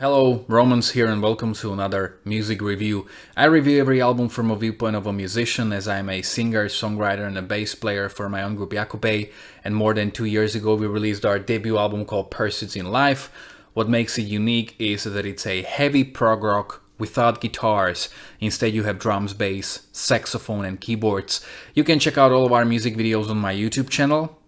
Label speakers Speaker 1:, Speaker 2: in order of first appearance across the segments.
Speaker 1: Hello, Romans here and welcome to another music review. I review every album from a viewpoint of a musician, as I'm a singer, songwriter and a bass player for my own group Jakube, and more than 2 years ago we released our debut album called Pursuits in Life. What makes it unique is that it's a heavy prog rock without guitars. Instead you have drums, bass, saxophone and keyboards. You can check out all of our music videos on my YouTube channel.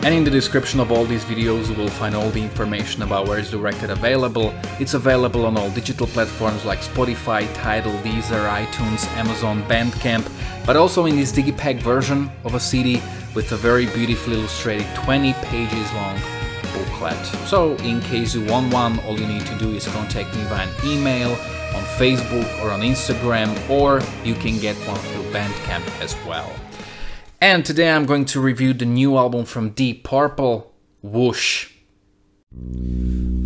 Speaker 1: And in the description of all these videos you will find all the information about where is the record available. It's available on all digital platforms like Spotify, Tidal, Deezer, iTunes, Amazon, Bandcamp, but also in this digipack version of a CD with a very beautifully illustrated 20 pages long booklet. So in case you want one, all you need to do is contact me via an email, on Facebook or on Instagram, or you can get one through Bandcamp as well. And today I'm going to review the new album from Deep Purple, Whoosh.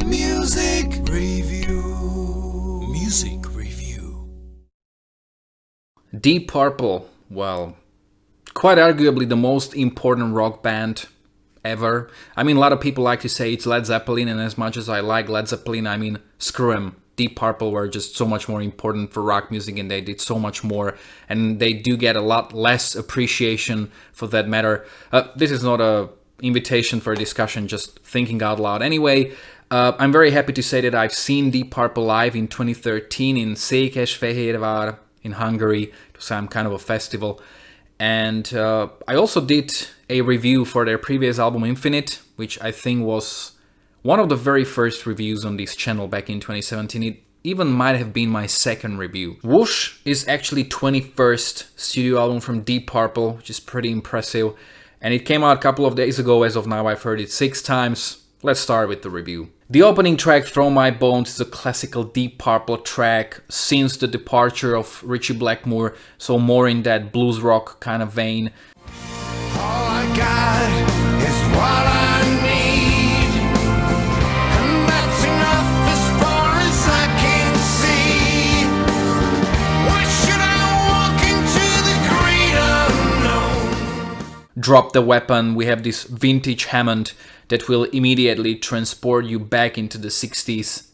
Speaker 2: Music review. Music review.
Speaker 1: Deep Purple, well, quite arguably the most important rock band ever. I mean, a lot of people like to say it's Led Zeppelin, and as much as I like Led Zeppelin, I mean, screw 'em. Deep Purple were just so much more important for rock music and they did so much more, and they do get a lot less appreciation for that matter. This is not a invitation for a discussion, just thinking out loud. Anyway, I'm very happy to say that I've seen Deep Purple live in 2013 in Székesfehérvár in Hungary. It was some kind of a festival. And I also did a review for their previous album Infinite, which I think was one of the very first reviews on this channel back in 2017. It even might have been my second review. Whoosh is actually 21st studio album from Deep Purple, which is pretty impressive. And it came out a couple of days ago. As of now, I've heard it 6 times. Let's start with the review. The opening track, Throw My Bones, is a classical Deep Purple track since the departure of Ritchie Blackmore, so more in that blues rock kind of vein.
Speaker 2: All I got is what I need, and that's enough as far as I can see. Why should I walk into the great unknown?
Speaker 1: Drop the Weapon, we have this vintage Hammond that will immediately transport you back into the 60s.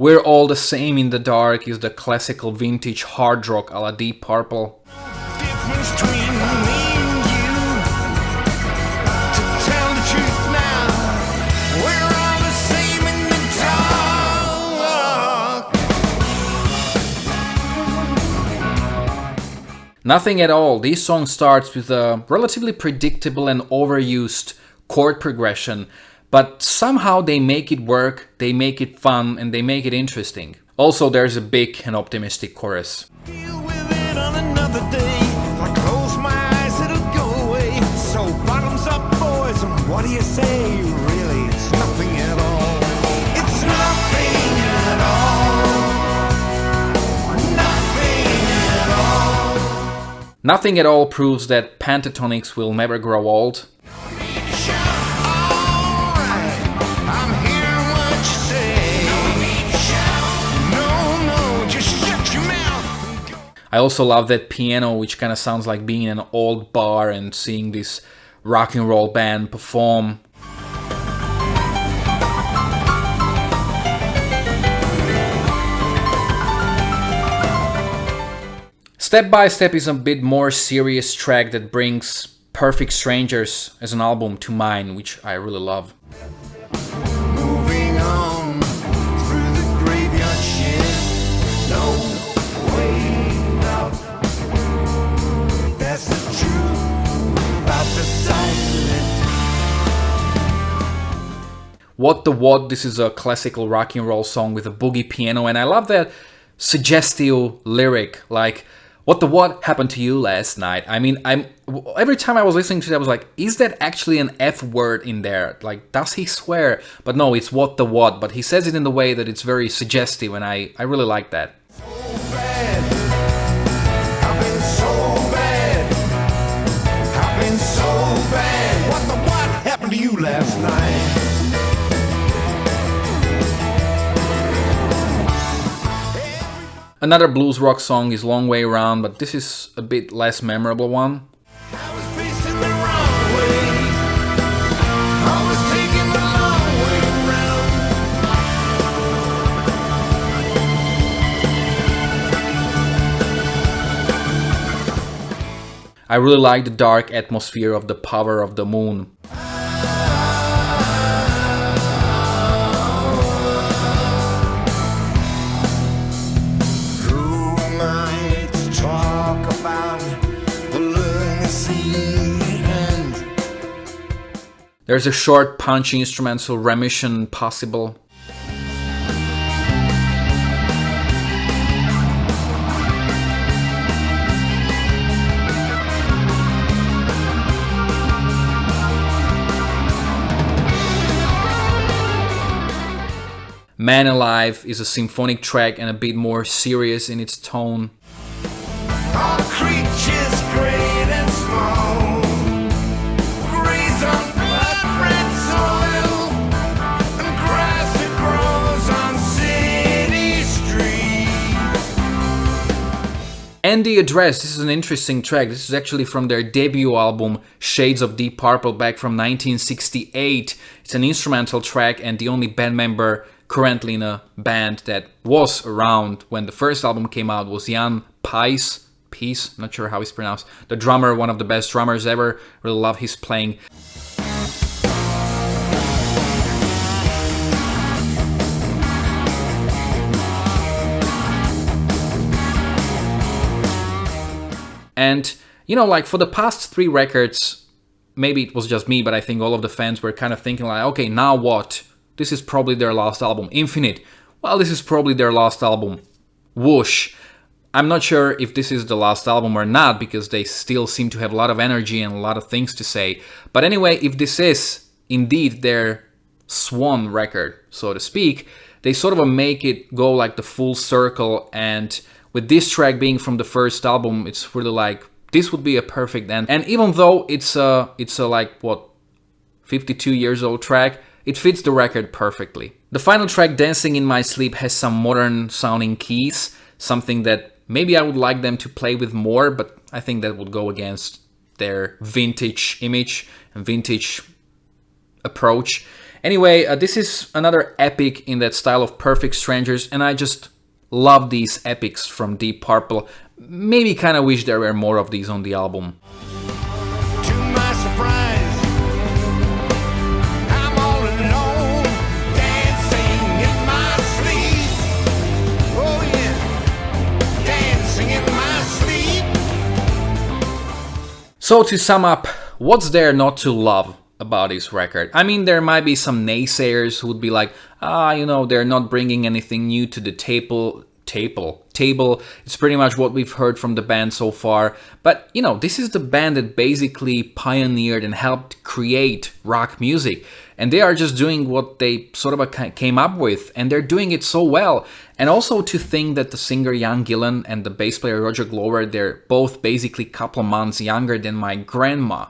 Speaker 1: We're All the Same in the Dark is the classical vintage hard rock a la Deep Purple.
Speaker 2: Difference between me and you, to tell the truth now, we're all the same in the dark.
Speaker 1: Nothing at All. This song starts with a relatively predictable and overused chord progression, but somehow they make it work, they make it fun, and they make it interesting. Also, there's a big and optimistic chorus.
Speaker 2: Deal with it on another day. If I close my eyes, it'll go away. So bottoms up, boys, and what do you say? Really, it's nothing at all. It's nothing at all. Nothing at all.
Speaker 1: Nothing at All proves that pentatonics will never grow old. I also love that piano, which kind of sounds like being in an old bar and seeing this rock and roll band perform. Step by Step is a bit more serious track that brings Perfect Strangers as an album to mind, which I really love.
Speaker 2: Moving on through the graveyard shift, no way out. That's the truth about the silent
Speaker 1: What the What, this is a classical rock and roll song with a boogie piano, and I love that suggestive lyric, like, what the what happened to you last night? I mean, every time I was listening to that, I was like, is that actually an F word in there? Like, does he swear? But no, it's what the what, but he says it in the way that it's very suggestive, and I really like that.
Speaker 2: To you last night.
Speaker 1: Another blues rock song is Long Way Around, but this is a bit less memorable one.
Speaker 2: I was facing the wrong way. I was taking the long way around.
Speaker 1: I really like the dark atmosphere of The Power of the Moon. There's a short, punchy instrumental remission possible. Man Alive is a symphonic track and a bit more serious in its tone.
Speaker 2: All creatures great and small, graze on blood-red soil, and grass that grows on city streets.
Speaker 1: And The Address, this is an interesting track. This is actually from their debut album, Shades of Deep Purple, back from 1968. It's an instrumental track and the only band member currently in a band that was around when the first album came out was Jan Peace, not sure how it's pronounced. The drummer, one of the best drummers ever. Really love his playing. And, you know, like for the past 3 records, maybe it was just me, but I think all of the fans were kind of thinking like, okay, now what? This is probably their last album. Infinite. Well, this is probably their last album. Whoosh. I'm not sure if this is the last album or not, because they still seem to have a lot of energy and a lot of things to say. But anyway, if this is indeed their swan record, so to speak, they sort of make it go like the full circle. And with this track being from the first album, it's really like, this would be a perfect end. And even though it's a like, what, 52 years old track, it fits the record perfectly. The final track, Dancing in My Sleep, has some modern sounding keys, something that maybe I would like them to play with more, but I think that would go against their vintage image and vintage approach. Anyway, this is another epic in that style of Perfect Strangers, and I just love these epics from Deep Purple. Maybe kind of wish there were more of these on the album.
Speaker 2: To my surprise, I'm all alone, dancing in my sleep. Oh yeah, dancing in my sleep.
Speaker 1: So to sum up, what's there not to love about this record? I mean, there might be some naysayers who would be like, you know, they're not bringing anything new to the table. It's pretty much what we've heard from the band so far. But, you know, this is the band that basically pioneered and helped create rock music. And they are just doing what they sort of came up with. And they're doing it so well. And also to think that the singer Ian Gillan and the bass player Roger Glover, they're both basically a couple of months younger than my grandma.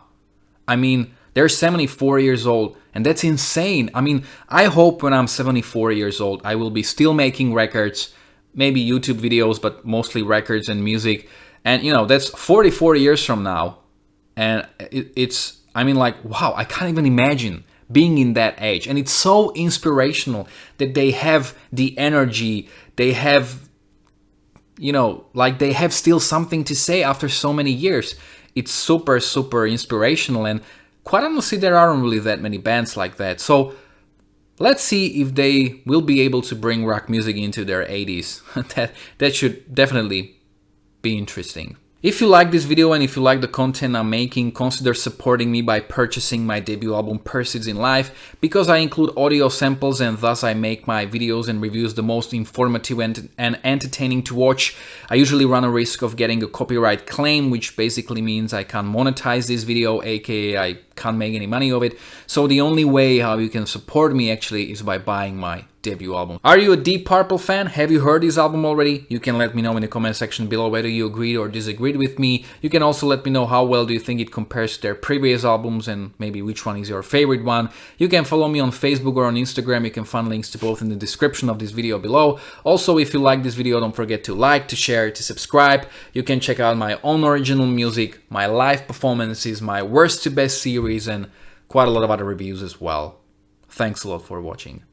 Speaker 1: I mean, they're 74 years old, and that's insane. I mean, I hope when I'm 74 years old, I will be still making records, maybe YouTube videos, but mostly records and music. And, you know, that's 44 years from now. And it's, I mean, like, wow, I can't even imagine being in that age. And it's so inspirational that they have the energy, they have, you know, like they have still something to say after so many years. It's super, super inspirational. And quite honestly, there aren't really that many bands like that. So let's see if they will be able to bring rock music into their 80s. that should definitely be interesting. If you like this video and if you like the content I'm making, consider supporting me by purchasing my debut album Pursuits in Life, because I include audio samples and thus I make my videos and reviews the most informative and entertaining to watch. I usually run a risk of getting a copyright claim, which basically means I can't monetize this video, aka I can't make any money of it. So the only way how you can support me actually is by buying my debut album. Are you a Deep Purple fan? Have you heard this album already? You can let me know in the comment section below whether you agreed or disagreed with me. You can also let me know how well do you think it compares to their previous albums and maybe which one is your favorite one. You can follow me on Facebook or on Instagram. You can find links to both in the description of this video below. Also, if you like this video, don't forget to like, to share, to subscribe. You can check out my own original music, my live performances, my worst to best series, and quite a lot of other reviews as well. Thanks a lot for watching.